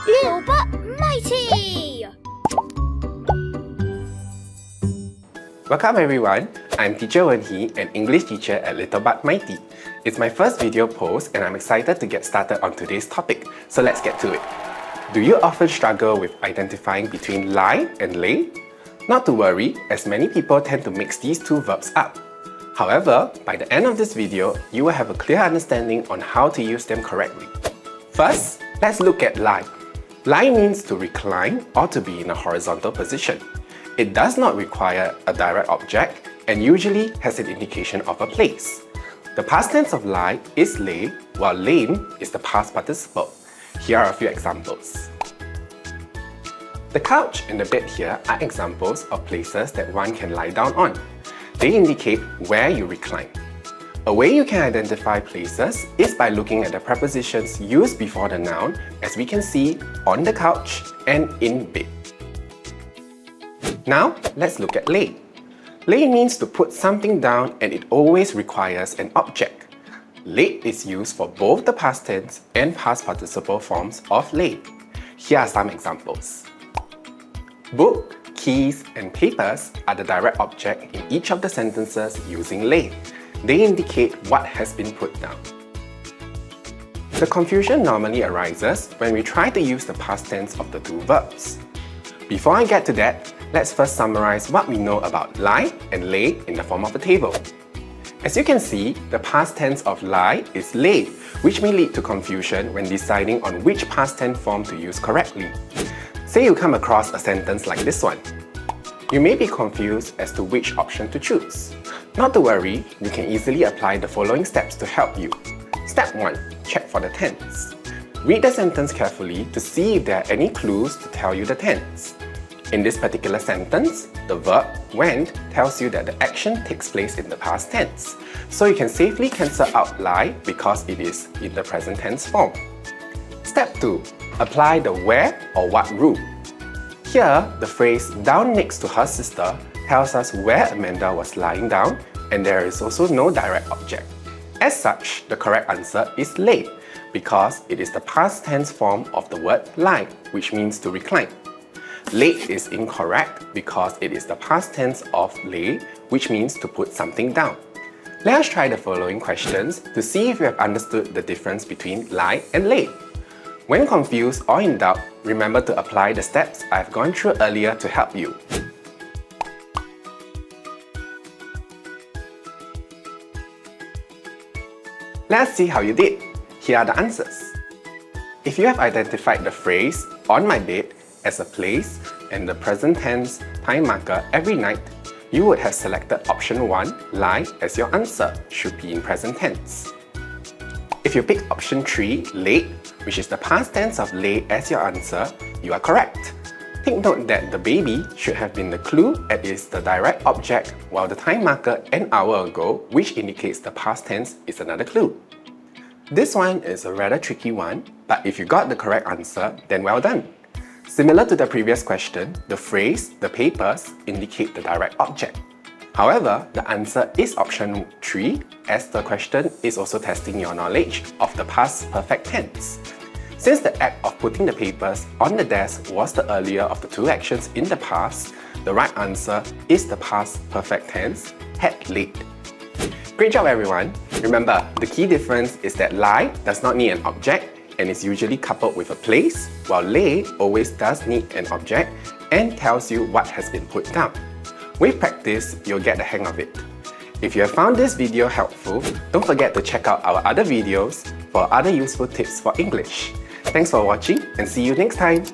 Lil But Mighty! Welcome everyone, I'm teacher Wen Hee, an English teacher at Lil But Mighty. It's my first video post and I'm excited to get started on today's topic, so let's get to it. Do you often struggle with identifying between lie and lay? Not to worry, as many people tend to mix these two verbs up. However, by the end of this video, you will have a clear understanding on how to use them correctly. First, let's look at lie. Lie means to recline or to be in a horizontal position. It does not require a direct object and usually has an indication of a place. The past tense of lie is lay, while lain is the past participle. Here are a few examples. The couch and the bed here are examples of places that one can lie down on. They indicate where you recline. A way you can identify places is by looking at the prepositions used before the noun, as we can see on the couch and in bed. Now, let's look at lay. Lay means to put something down and it always requires an object. Lay is used for both the past tense and past participle forms of lay. Here are some examples. Book, keys, and papers are the direct object in each of the sentences using lay. They indicate what has been put down. The confusion normally arises when we try to use the past tense of the two verbs. Before I get to that, let's first summarize what we know about lie and lay in the form of a table. As you can see, the past tense of lie is lay, which may lead to confusion when deciding on which past tense form to use correctly. Say you come across a sentence like this one. You may be confused as to which option to choose. Not to worry, you can easily apply the following steps to help you. Step 1. Check for the tense. Read the sentence carefully to see if there are any clues to tell you the tense. In this particular sentence, the verb went tells you that the action takes place in the past tense, so you can safely cancel out lie because it is in the present tense form. Step 2. Apply the where or what rule. Here, the phrase down next to her sister tells us where Amanda was lying down and there is also no direct object. As such, the correct answer is lay because it is the past tense form of the word lie, which means to recline. Lay is incorrect because it is the past tense of lay, which means to put something down. Let us try the following questions to see if you have understood the difference between lie and lay. When confused or in doubt, remember to apply the steps I've gone through earlier to help you. Let's see how you did. Here are the answers. If you have identified the phrase on my bed as a place and the present tense time marker every night, you would have selected option 1, lie, as your answer, should be in present tense. If you pick option 3, late, which is the past tense of lay as your answer, you are correct. Take note that the baby should have been the clue as it is the direct object, while the time marker an hour ago, which indicates the past tense, is another clue. This one is a rather tricky one, but if you got the correct answer, then well done. Similar to the previous question, the phrase, the papers, indicate the direct object. However, the answer is option 3, as the question is also testing your knowledge of the past perfect tense. Since the act of putting the papers on the desk was the earlier of the two actions in the past, the right answer is the past perfect tense, had laid. Great job everyone! Remember, the key difference is that lie does not need an object and is usually coupled with a place, while lay always does need an object and tells you what has been put down. With practice, you'll get the hang of it. If you have found this video helpful, don't forget to check out our other videos for other useful tips for English. Thanks for watching and see you next time!